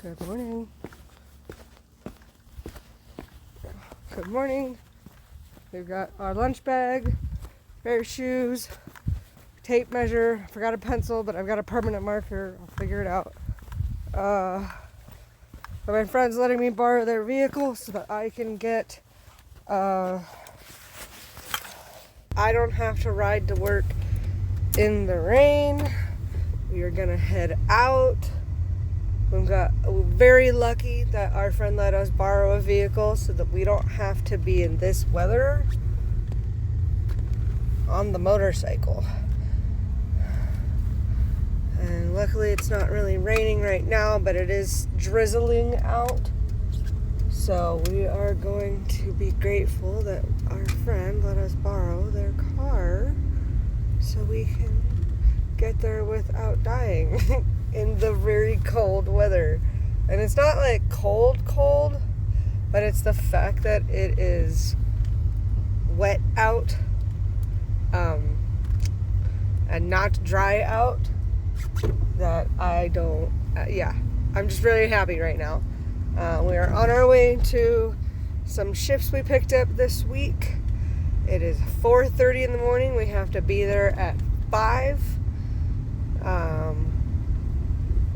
Good morning. Good morning. We've got our lunch bag, pair of shoes, tape measure. I forgot a pencil, but I've got a permanent marker. I'll figure it out. But my friend's letting me borrow their vehicle so that I can get, I don't have to ride to work in the rain. We are gonna head out. We're very lucky that our friend let us borrow a vehicle so that we don't have to be in this weather on the motorcycle. And luckily it's not really raining right now, but it is drizzling out. So we are going to be grateful that our friend let us borrow their car so we can get there without dying in the very cold weather. And it's not like cold, but it's the fact that it is wet out and not dry out that I don't, I'm just really happy right now. We are on our way to some shifts we picked up this week. It is 4:30 in the morning. We have to be there at 5.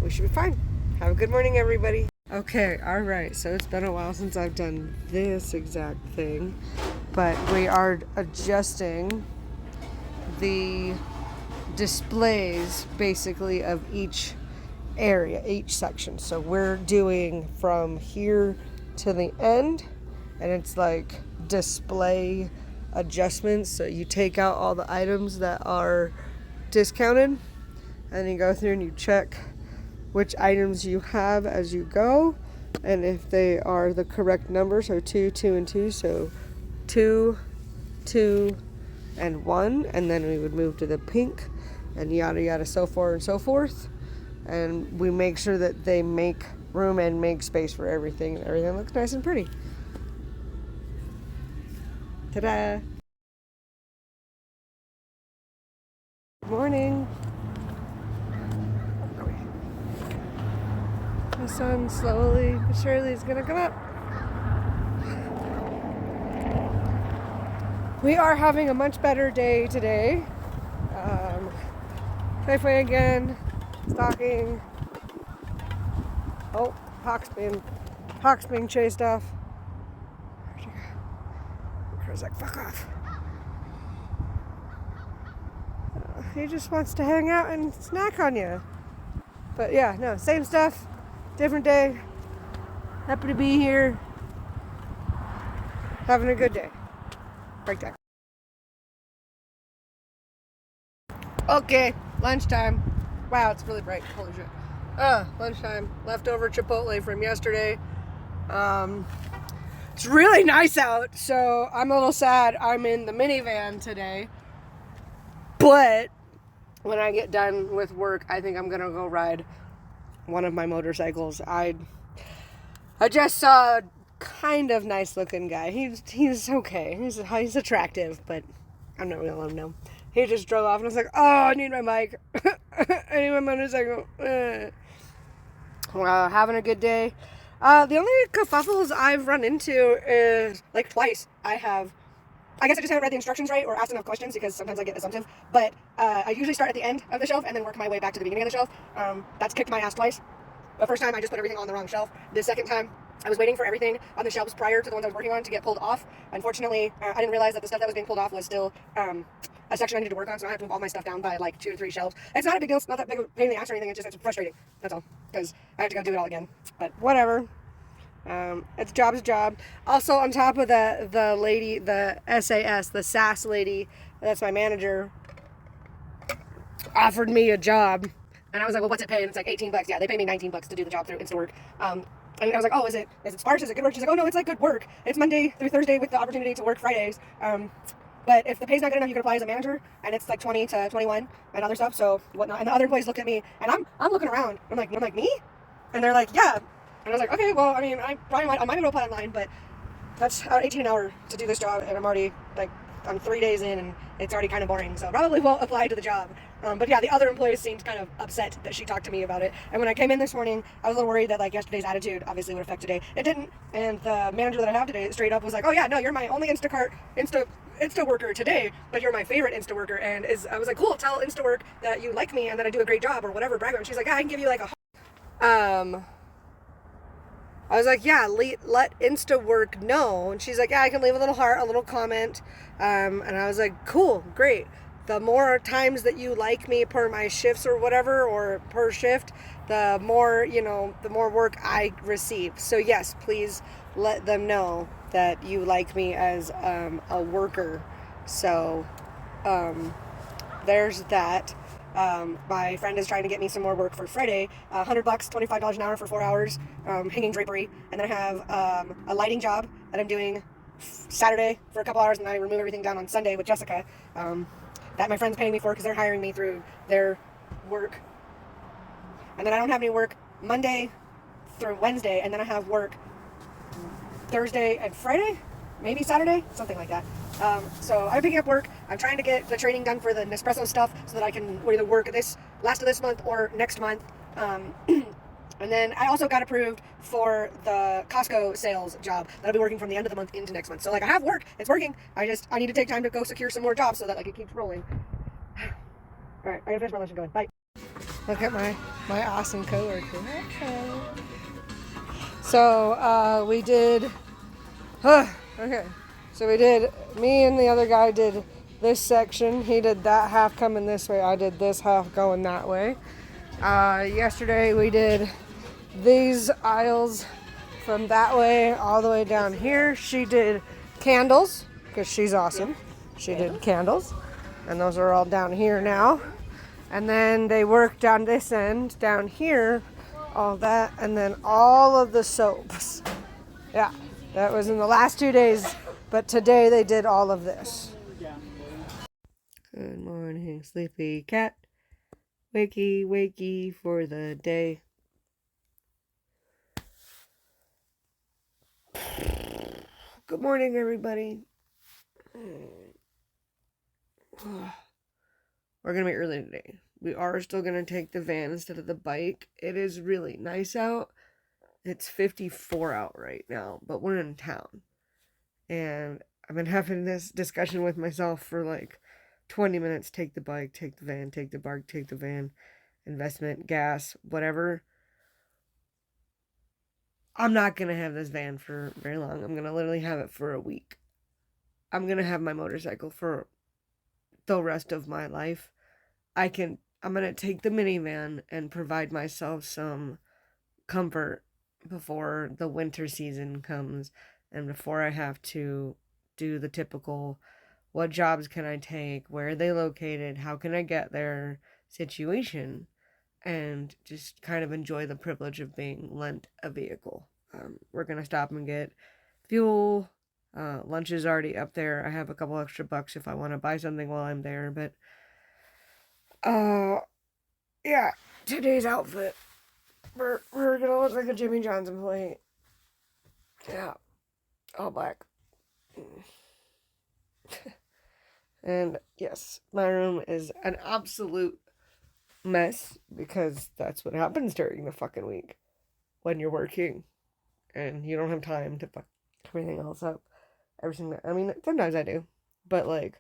We should be fine. Have a good morning, everybody. Okay, alright, so it's been a while since I've done this exact thing, but we are adjusting the displays basically of each area, each section. So we're doing from here to the end, and it's like display adjustments. So you take out all the items that are discounted, and you go through and you check which items you have as you go, and if they are the correct number, so 2, 2, and 2, so 2, 2, and 1, and then we would move to the pink, and yada yada, so forth and so forth, and we make sure that they make room and make space for everything, and everything looks nice and pretty. Ta-da! Good morning. The sun slowly but surely is gonna come up. We are having a much better day today. Safeway again, stocking. Oh, Hawk's being chased off. Car's like, fuck off. He just wants to hang out and snack on you. But yeah, no, same stuff. Different day. Happy to be here. Having a good day. Break time. Okay, lunchtime. Wow, it's really bright. Holy shit. Lunchtime. Leftover Chipotle from yesterday. It's really nice out, so I'm a little sad I'm in the minivan today. But when I get done with work, I think I'm gonna go ride one of my motorcycles. I just saw a kind of nice looking guy. He's okay. He's attractive, but I'm not gonna let him know. He just drove off and I was like, oh, I need my bike. I need my motorcycle. Having a good day. The only kerfuffles I've run into is like twice. I guess I just haven't read the instructions right or asked enough questions because sometimes I get assumptive. But I usually start at the end of the shelf and then work my way back to the beginning of the shelf. That's kicked my ass twice. The first time I just put everything on the wrong shelf. The second time I was waiting for everything on the shelves prior to the ones I was working on to get pulled off. Unfortunately, I didn't realize that the stuff that was being pulled off was still a section I needed to work on, so I had to move all my stuff down by like 2 to 3 shelves. It's not a big deal. It's not that big of a pain in the ass or anything. It's frustrating. That's all. Because I have to go do it all again. But whatever. It's job's a job. Also, on top of that, the lady, the SAS, the SAS lady, that's my manager, offered me a job. And I was like, well, what's it paying? It's like $18. Yeah, they pay me $19 to do the job through InstaWork. And I was like, oh, is it sparse? Is it good work? She's like, oh, no, it's like good work. It's Monday through Thursday with the opportunity to work Fridays. But if the pay's not good enough, you can apply as a manager, and it's like 20 to 21 and other stuff, so whatnot. And the other employees looked at me, and I'm looking around. I'm like, me? And they're like, yeah. And I was like, okay, well, I mean, I might be able to apply online, but that's 18 an hour to do this job, and I'm already like I'm 3 days in and it's already kind of boring, so probably won't apply to the job. But yeah, the other employees seemed kind of upset that she talked to me about it. And when I came in this morning, I was a little worried that like yesterday's attitude obviously would affect today. It didn't. And the manager that I have today straight up was like, "Oh yeah, no, you're my only Insta worker today, but you're my favorite Insta worker." And I was like, "Cool, tell InstaWork that you like me and that I do a great job or whatever, brag." And she's like, "Yeah, I can give you like a." I was like, "Yeah, let InstaWork know." And she's like, "Yeah, I can leave a little heart, a little comment." And I was like, "Cool, great. The more times that you like me per my shifts or whatever, or per shift, the more, the more work I receive. So yes, please let them know that you like me as a worker." So there's that. My friend is trying to get me some more work for Friday. $100, $25 an hour for 4 hours, hanging drapery. And then I have a lighting job that I'm doing Saturday for a couple hours, and I remove everything down on Sunday with Jessica. That my friend's paying me for because they're hiring me through their work. And then I don't have any work Monday through Wednesday, and then I have work Thursday and Friday, maybe Saturday, something like that. So I'm picking up work. I'm trying to get the training done for the Nespresso stuff so that I can either work last of this month or next month. And then I also got approved for the Costco sales job that I'll be working from the end of the month into next month. So like I have work, it's working. I need to take time to go secure some more jobs so that like it keeps rolling. All right, I gotta finish my lunch and go in. Bye. Look at my awesome coworker. Okay. So we did. Okay. So me and the other guy did this section. He did that half coming this way. I did this half going that way. Yesterday we did these aisles from that way all the way down here. She did candles because she's awesome. She did candles, and those are all down here now. And then they worked down this end, down here, all that, and then all of the soaps. Yeah, that was in the last 2 days, but today they did all of this. Good morning, sleepy cat. Wakey, wakey for the day. Good morning, everybody. We're going to be early today. We are still going to take the van instead of the bike. It is really nice out. It's 54 out right now, but we're in town. And I've been having this discussion with myself for like 20 minutes. Take the bike, take the van, take the bike, take the van. Investment, gas, whatever. I'm not going to have this van for very long. I'm going to literally have it for a week. I'm going to have my motorcycle for the rest of my life. I'm going to take the minivan and provide myself some comfort before the winter season comes and before I have to do the typical, what jobs can I take, where are they located, how can I get there situation, and just kind of enjoy the privilege of being lent a vehicle. We're going to stop and get fuel. Lunch is already up there. I have a couple extra bucks if I want to buy something while I'm there, but yeah, today's outfit. We're gonna look like a Jimmy John's employee. Yeah, all black. And yes, my room is an absolute mess because that's what happens during the fucking week when you're working and you don't have time to fuck everything else up. Sometimes I do, but like,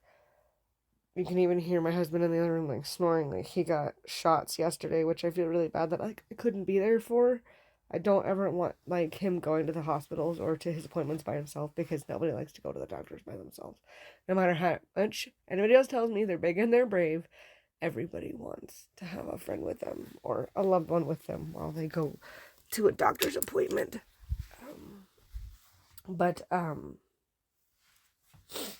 you can even hear my husband in the other room like snoring. Like he got shots yesterday, which I feel really bad that like I couldn't be there for. I don't ever want like him going to the hospitals or to his appointments by himself because nobody likes to go to the doctors by themselves. No matter how much anybody else tells me they're big and they're brave, everybody wants to have a friend with them or a loved one with them while they go to a doctor's appointment. But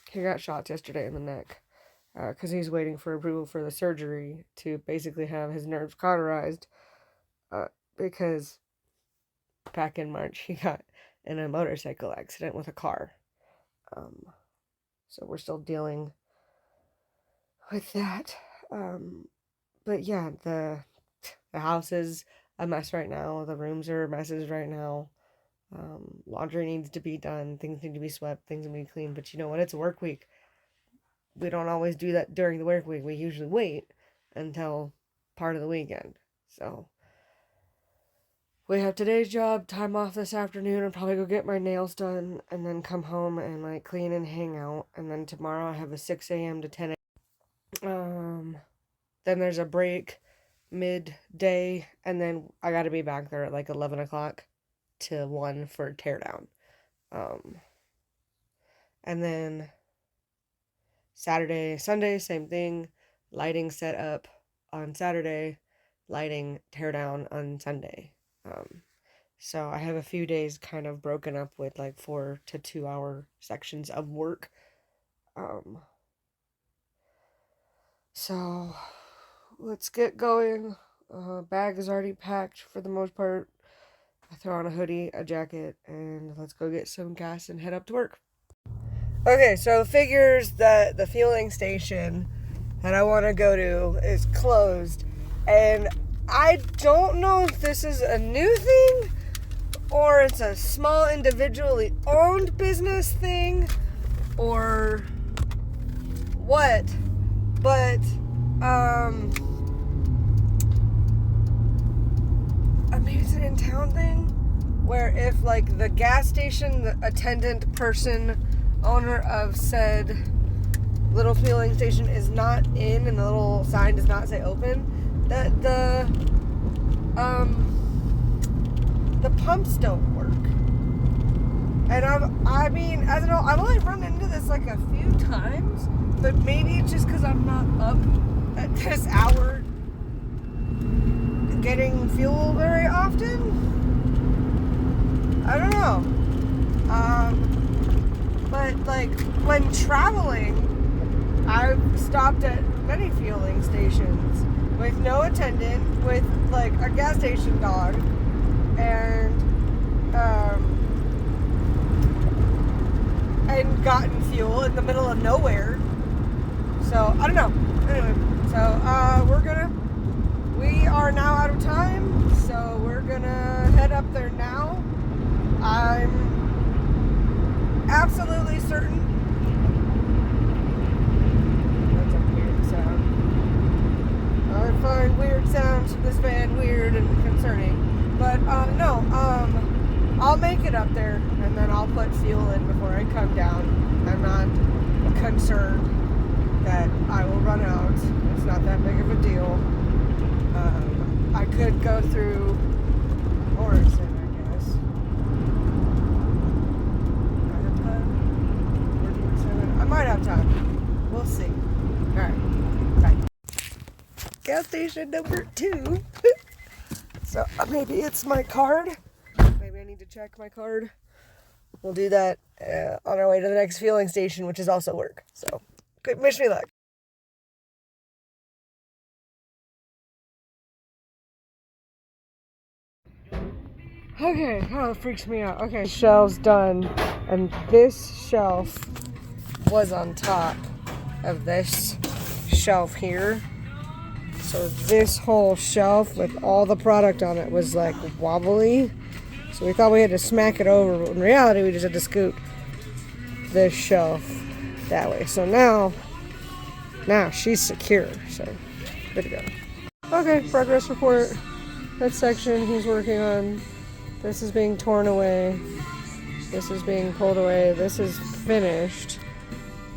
he got shots yesterday in the neck. Because he's waiting for approval for the surgery to basically have his nerves cauterized. Because back in March he got in a motorcycle accident with a car. So we're still dealing with that. But yeah, the house is a mess right now. The rooms are messes right now. Laundry needs to be done. Things need to be swept. Things need to be cleaned. But you know what? It's work week. we don't always do that during the work week. We usually wait until part of the weekend. So we have today's job, time off this afternoon, and probably go get my nails done, and then come home and like clean and hang out. And then tomorrow I have a 6 a.m. to 10 a.m. Then there's a break midday, and then I got to be back there at like 11 o'clock to 1 for teardown. And then Saturday, Sunday, same thing. Lighting set up on Saturday, lighting teardown on Sunday. So I have a few days kind of broken up with like 4 to 2 hour sections of work. So let's get going. Bag is already packed for the most part. I throw on a hoodie, a jacket, and let's go get some gas and head up to work. Okay, so figures that the fueling station that I want to go to is closed, and I don't know if this is a new thing or it's a small individually owned business thing or what, but maybe it's an in-town thing where if like the gas station, the attendant person, owner of said little fueling station is not in and the little sign does not say open, that the pumps don't work. And I mean, as an old, I've only run into this like a few times, but maybe it's just because I'm not up at this hour getting fuel very often. I don't know. But like when traveling, I've stopped at many fueling stations with no attendant, with like a gas station dog, and gotten fuel in the middle of nowhere. So I don't know. Anyway, so we are now out of time, so we're gonna head up there now. I'm absolutely certain. That's a weird sound. I find weird sounds from this van weird and concerning. But no, I'll make it up there and then I'll put fuel in before I come down. I'm not concerned that I will run out. It's not that big of a deal. I could go through Morrison, I guess. I might have time. We'll see. Alright. Bye. Gas station number 2. So maybe it's my card. Maybe I need to check my card. We'll do that on our way to the next fueling station, which is also work. So, wish me luck. Okay, oh, it freaks me out. Okay, shelf's done, and this shelf was on top of this shelf here. So this whole shelf with all the product on it was like wobbly. So we thought we had to smack it over, but in reality we just had to scoot this shelf that way. So now she's secure, so good to go. Okay, progress report. That section he's working on. This is being torn away. This is being pulled away. This is finished.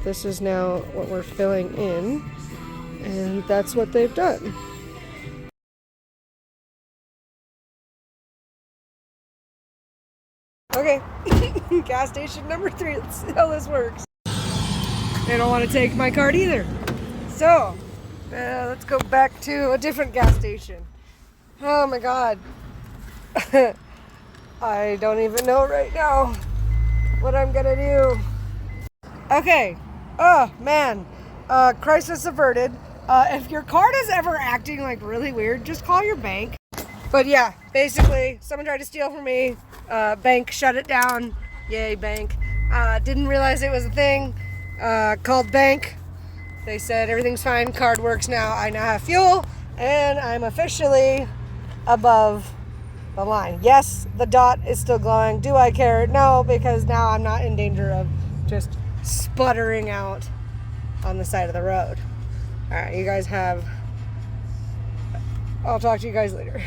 This is now what we're filling in. And that's what they've done. Okay, gas station number 3. Let's see how this works. They don't want to take my card either. So, let's go back to a different gas station. Oh my god. I don't even know right now what I'm gonna do. Okay. Oh, man. Crisis averted. If your card is ever acting like really weird, just call your bank. But yeah, basically, someone tried to steal from me. Bank shut it down. Yay, bank. Didn't realize it was a thing. Called bank. They said everything's fine. Card works now. I now have fuel. And I'm officially above the line. Yes, the dot is still glowing. Do I care? No, because now I'm not in danger of just sputtering out on the side of the road. All right, you guys have... I'll talk to you guys later.